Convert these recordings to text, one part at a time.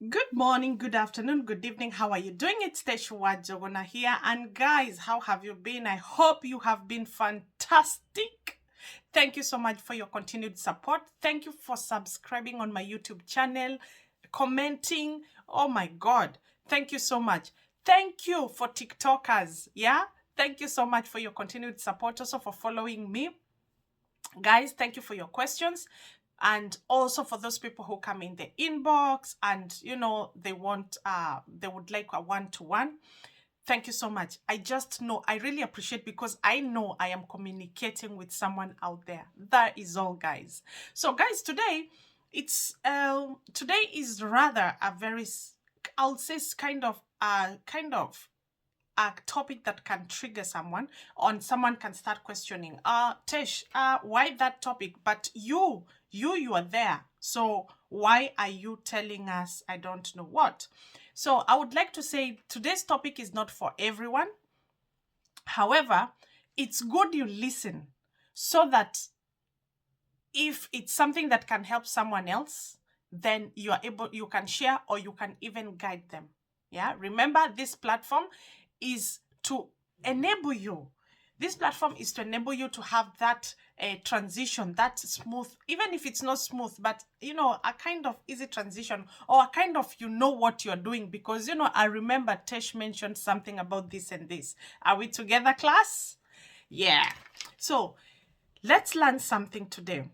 Good morning, good afternoon, good evening. How are you doing? It's Teshua Jogona here. And guys, how have you been? I hope you have been fantastic. Thank you so much for your continued support. Thank you for subscribing on my YouTube channel, commenting. Oh my God. Thank you so much. Thank you for TikTokers. Yeah. Thank you so much for your continued support. Also for following me. Guys, thank you for your questions. And also for those people who come in the inbox and they would like a one-to-one. Thank you so much. I just know, I really appreciate, because I know I am communicating with someone out there. That is all, guys. So guys, today is rather a very, I'll say, kind of a topic that can trigger someone, or someone can start questioning, Tesh, why that topic? But you are there, so why are you telling us I don't know what? So I would like to say today's topic is not for everyone. However, it's good you listen, so that if it's something that can help someone else, then you can share, or you can even guide them. Yeah, remember, this platform is to enable you. This platform is to enable you to have that transition, that smooth, even if it's not smooth, but a kind of easy transition, or a kind of what you're doing. Because I remember Tesh mentioned something about this and this. Are we together, class? Yeah. So let's learn something today.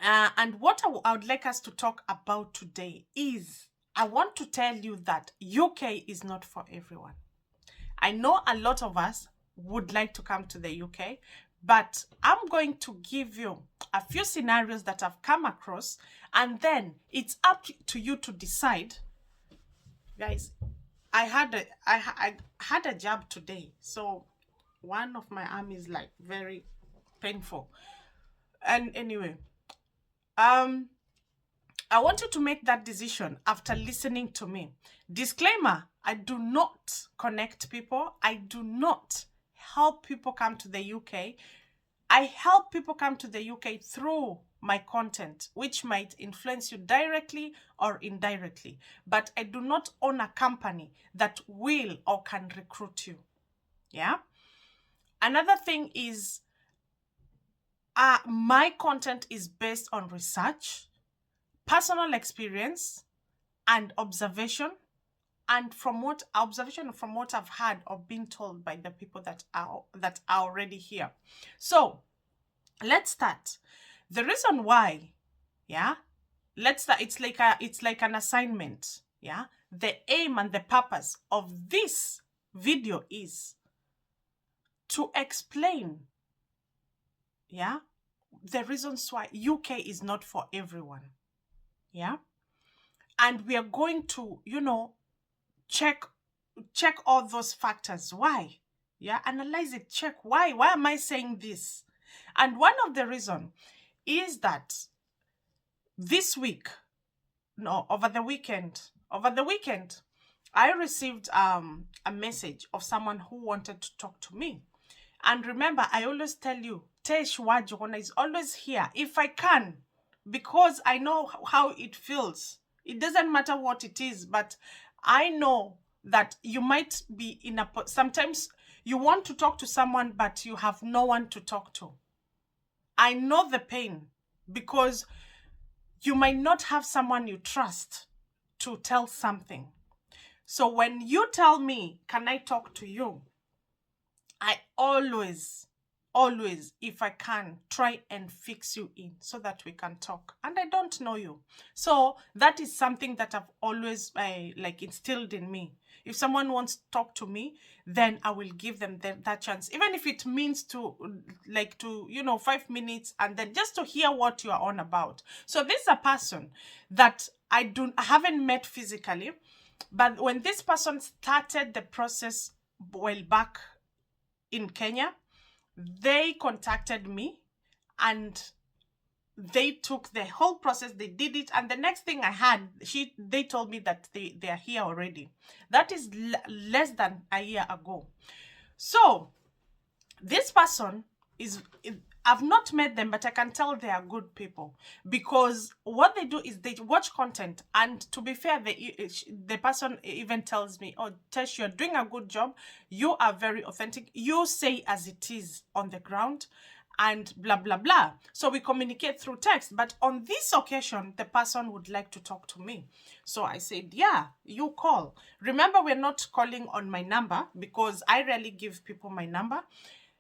And what I would like us to talk about today is, I want to tell you that UK is not for everyone. I know a lot of us would like to come to the UK, but I'm going to give you a few scenarios that I've come across, and then it's up to you to decide. Guys, I had a jab today, so one of my arm is like very painful. And anyway, I want you to make that decision after listening to me. Disclaimer, I do not connect people. I do not help people come to the UK. I help people come to the UK through my content, which might influence you directly or indirectly. But I do not own a company that will or can recruit you. Yeah? Another thing is, my content is based on research, personal experience, and observation, and from what I've heard or been told by the people that are already here. So let's start. The reason why, yeah, let's start. It's like an assignment. Yeah, the aim and the purpose of this video is to explain, yeah, the reasons why UK is not for everyone. Yeah. And we are going to, check all those factors. Why? Yeah, analyze it, check why am I saying this? And one of the reason is that this week, no, over the weekend, I received a message of someone who wanted to talk to me. And remember, I always tell you, Tesh Wajona is always here if I can, because I know how it feels. It doesn't matter what it is, but I know that you might be sometimes you want to talk to someone, but you have no one to talk to. I know the pain, because you might not have someone you trust to tell something. So when you tell me, can I talk to you? I always, if I can, try and fix you in so that we can talk. And I don't know you. So that is something that I've always instilled in me. If someone wants to talk to me, then I will give them that chance. Even if it means to 5 minutes, and then just to hear what you are on about. So this is a person that I haven't met physically, but when this person started the process back in Kenya, they contacted me, and they took the whole process, they did it, and the next thing I had, they told me that they are here already. That is less than a year ago. So this person is, I've not met them, but I can tell they are good people, because what they do is they watch content. And to be fair, the person even tells me, "Oh, Tesh, you're doing a good job. You are very authentic. You say as it is on the ground," and blah, blah, blah. So we communicate through text. But on this occasion, the person would like to talk to me. So I said, yeah, you call. Remember, we're not calling on my number, because I rarely give people my number.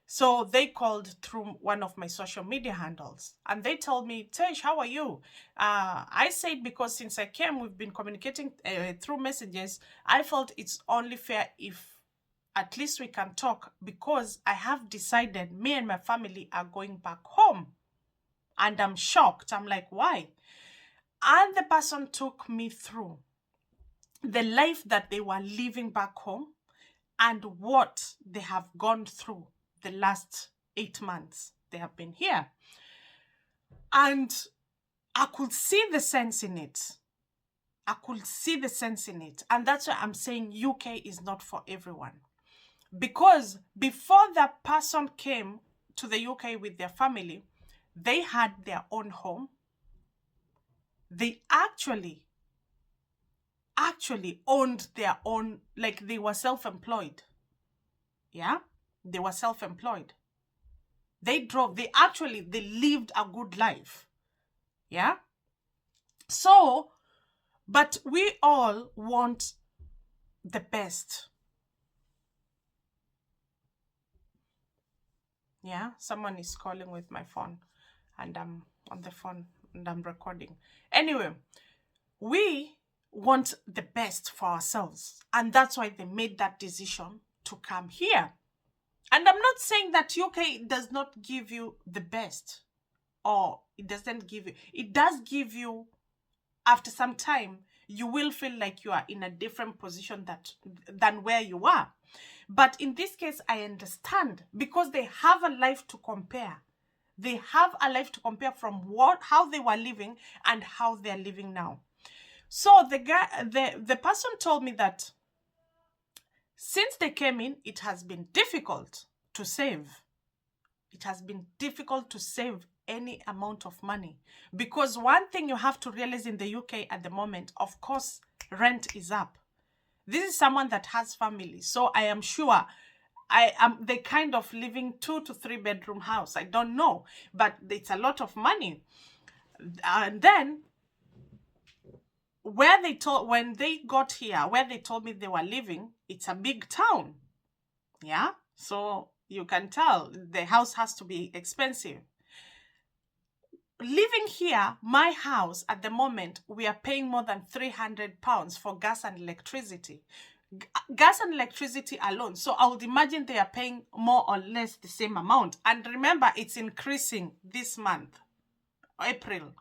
So they called through one of my social media handles, and they told me, "Tesh, how are you?" I said, because since I came, we've been communicating through messages. I felt it's only fair if at least we can talk, because I have decided me and my family are going back home. And I'm shocked. I'm like, why? And the person took me through the life that they were living back home and what they have gone through the last 8 months they have been here. And I could see the sense in it. I could see the sense in it. And that's why I'm saying UK is not for everyone. Because before that person came to the UK with their family, they had their own home. They actually owned their own, like they were self-employed. Yeah, they were self-employed. They drove, they lived a good life. Yeah. So, but we all want the best. Yeah, someone is calling with my phone, and I'm on the phone and I'm recording. Anyway, we want the best for ourselves, and that's why they made that decision to come here. And I'm not saying that UK does not give you the best, or it doesn't give you. It does give you, after some time, you will feel like you are in a different position than where you are. But in this case, I understand, because they have a life to compare. They have a life to compare from how they were living and how they're living now. So the person told me that since they came in, it has been difficult to save. It has been difficult to save any amount of money, because one thing you have to realize in the UK at the moment, of course, rent is up. This is someone that has family, so I am sure I am the kind of living 2 to 3 bedroom house. I don't know, but it's a lot of money. And then when they got here, where they told me they were living, it's a big town. Yeah, so you can tell the house has to be expensive. Living here, my house at the moment, we are paying more than £300 for gas and electricity. Gas and electricity alone. So I would imagine they are paying more or less the same amount. And remember, it's increasing this month,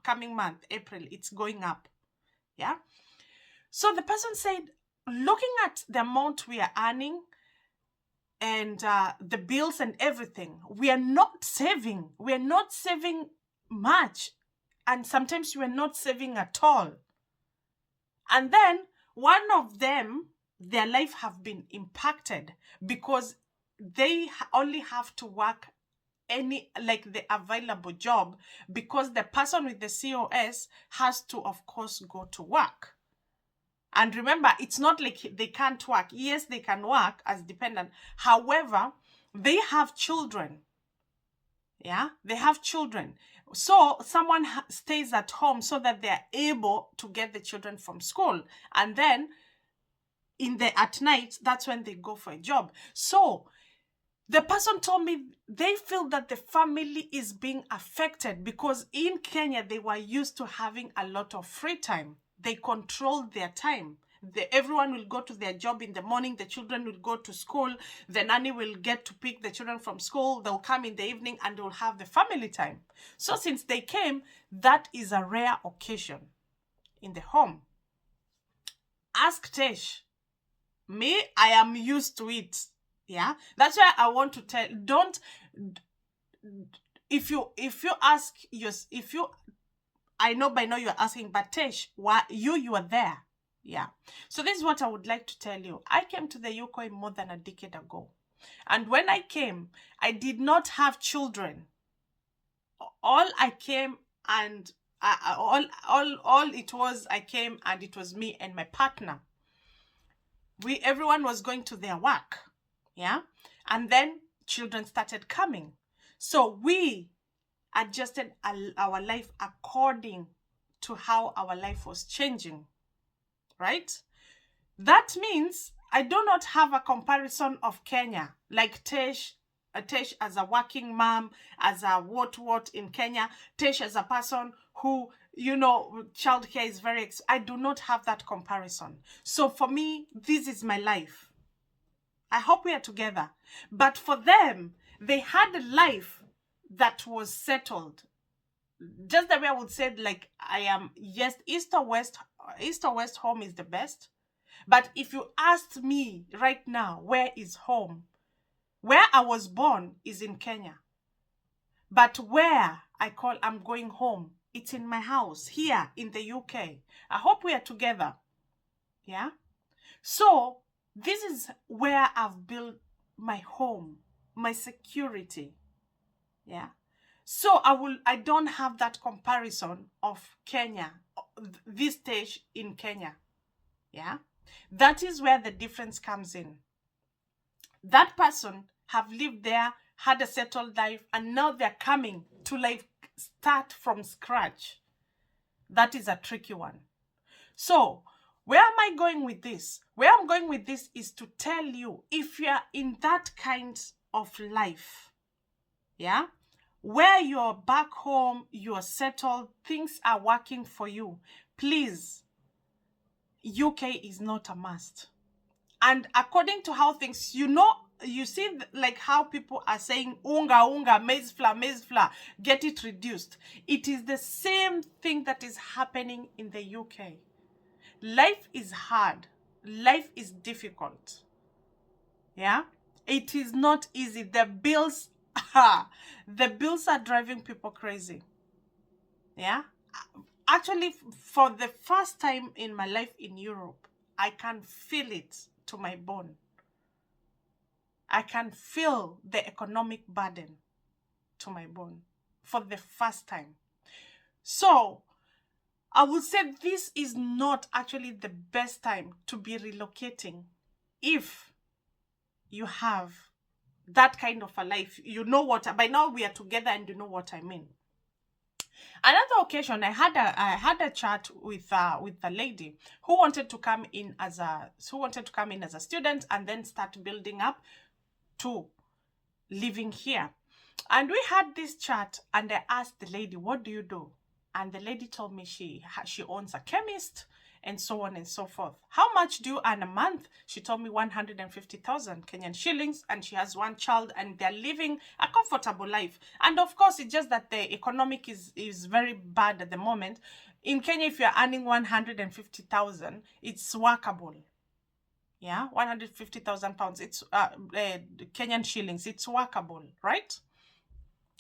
coming month, April, it's going up. Yeah. So the person said, looking at the amount we are earning and the bills and everything, we are not saving. We are not saving much. And sometimes we are not saving at all. And then one of them, their life have been impacted because they only have to work the available job, because the person with the COS has to, of course, go to work. And remember, it's not like they can't work. Yes, they can work as dependent. However, they have children. Yeah, they have children. So someone stays at home so that they're able to get the children from school. And then at night, that's when they go for a job. So the person told me they feel that the family is being affected because in Kenya, they were used to having a lot of free time. They control their time. Everyone will go to their job in the morning. The children will go to school. The nanny will get to pick the children from school. They'll come in the evening and they'll have the family time. So since they came, that is a rare occasion in the home. Ask Tesh. Me, I am used to it. Yeah, that's why I want to tell. I know by now you're asking, but Tesh, why you are there? Yeah. So this is what I would like to tell you. I came to the UK more than a decade ago. And when I came, I did not have children. All I came and all it was, I came and it was me and my partner. Everyone was going to their work, yeah, and then children started coming, so we adjusted our life according to how our life was changing, right? That means I do not have a comparison of Kenya, like Tesh as a working mom, as a what in Kenya, Tesh as a person who, childcare is I do not have that comparison. So for me, this is my life. I hope we are together. But for them, they had a life that was settled. Just the way I would say, like, I am, yes, East or West home is the best. But if you asked me right now, where is home? Where I was born is in Kenya. But where I'm going home, it's in my house here in the UK. I hope we are together. Yeah? So this is where I've built my home, my security. Yeah? So I don't have that comparison of Kenya, this stage in Kenya. Yeah? That is where the difference comes in. That person have lived there, had a settled life, and now they're coming to start from scratch. That is a tricky one. So where am I going with this? Where I'm going with this is to tell you, if you're in that kind of life, yeah, where you're back home, you're settled, things are working for you, please, UK is not a must. And according to how things, you see, like how people are saying, unga, maize flour, get it reduced. It is the same thing that is happening in the UK. Life is hard. Life is difficult. Yeah? It is not easy. The bills are driving people crazy. Yeah? Actually, for the first time in my life in Europe, I can feel it to my bone. I can feel the economic burden to my bone for the first time. So I would say this is not actually the best time to be relocating if you have that kind of a life. You know what, by now we are together and you know what I mean. Another occasion, I had a chat with a lady who wanted to come in as a student and then start building up to living here. And we had this chat and I asked the lady, what do you do? And the lady told me she owns a chemist and so on and so forth. How much do you earn a month? She told me 150,000 Kenyan shillings, and she has one child and they're living a comfortable life. And of course, it's just that the economic is very bad at the moment. In Kenya, if you're earning 150,000, it's workable. Yeah, 150,000 pounds. It's Kenyan shillings. It's workable, right?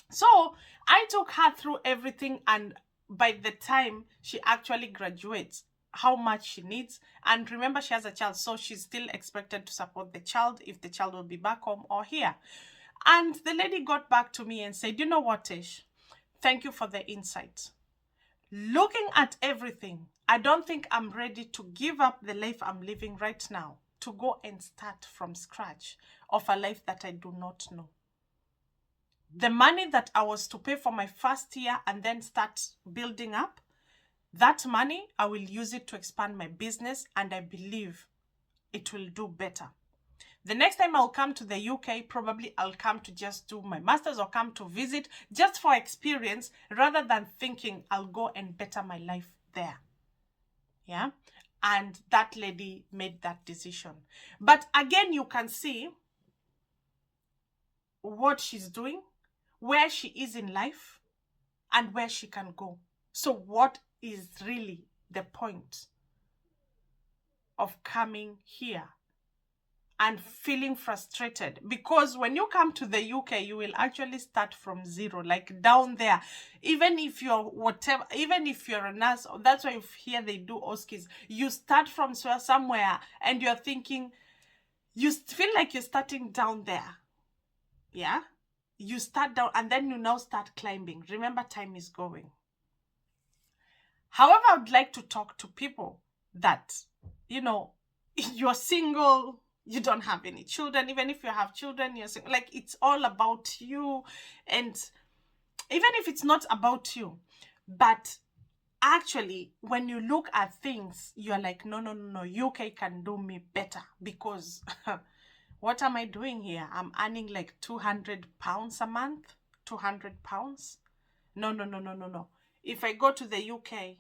So I took her through everything, and by the time she actually graduates, how much she needs. And remember, she has a child, so she's still expected to support the child if the child will be back home or here. And the lady got back to me and said, you know what, Tish? Thank you for the insight. Looking at everything, I don't think I'm ready to give up the life I'm living right now to go and start from scratch of a life that I do not know. The money that I was to pay for my first year and then start building up, that money, I will use it to expand my business, and I believe it will do better. The next time I'll come to the UK, probably I'll come to just do my master's or come to visit just for experience, rather than thinking I'll go and better my life there. Yeah? And that lady made that decision. But again, you can see what she's doing, where she is in life, and where she can go. So what is really the point of coming here and feeling frustrated? Because when you come to the UK, you will actually start from zero, like down there. Even if you're whatever, even if you're a nurse, that's why here they do OSCEs. You start from somewhere and you're thinking, you feel like you're starting down there. Yeah? you start down and then you now start climbing. Remember, time is going. However, I would like to talk to people that, you're single, you don't have any children. Even if you have children, you're single. Like, it's all about you. And even if it's not about you, but actually, when you look at things, you're like, no, no, no, no, UK can do me better because what am I doing here? I'm earning like £200 a month, £200. No, no, no, no, no, no. If I go to the UK,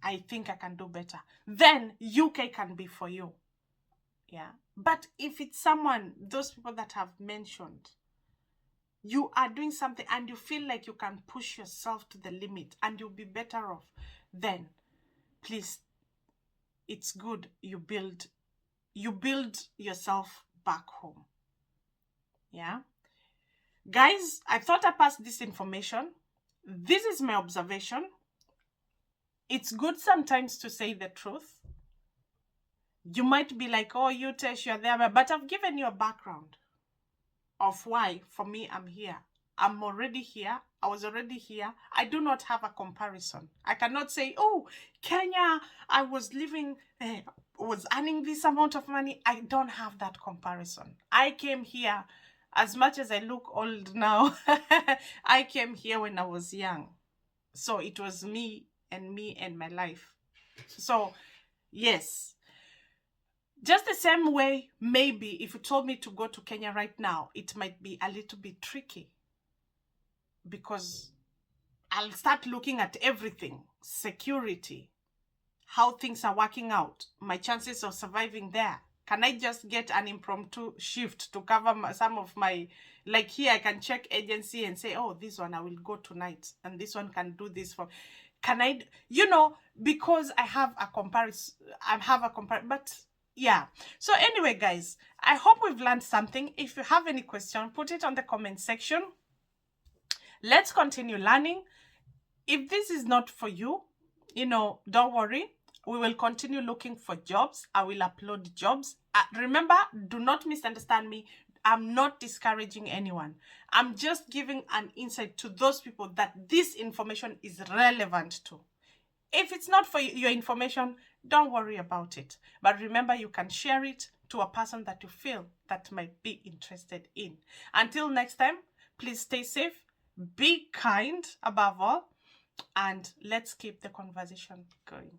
I think I can do better. Then UK can be for you. Yeah. But if it's someone, those people that I've mentioned, you are doing something and you feel like you can push yourself to the limit and you'll be better off, then please, it's good you build yourself back home. Yeah. Guys, I thought I passed this information. This is my observation. It's good sometimes to say the truth. You might be like, oh, you Tesh, you're there, but I've given you a background of why, for me, I'm here. I'm already here. I was already here. I do not have a comparison. I cannot say, oh, Kenya, I was living, was earning this amount of money. I don't have that comparison. I came here, as much as I look old now, I came here when I was young. So it was me and my life. So, yes. Just the same way, maybe if you told me to go to Kenya right now, it might be a little bit tricky because I'll start looking at everything, security, how things are working out, my chances of surviving there. Can I just get an impromptu shift to cover some of my, like here I can check agency and say, oh, this one I will go tonight and this one can do this for, can I, because I have a comparison, but yeah. So anyway, guys, I hope we've learned something. If you have any question, put it on the comment section. Let's continue learning. If this is not for you, don't worry. We will continue looking for jobs. I will upload jobs. Remember, do not misunderstand me. I'm not discouraging anyone. I'm just giving an insight to those people that this information is relevant to. If it's not for your information, don't worry about it. But remember, you can share it to a person that you feel that might be interested in. Until next time, please stay safe, be kind above all, and let's keep the conversation going.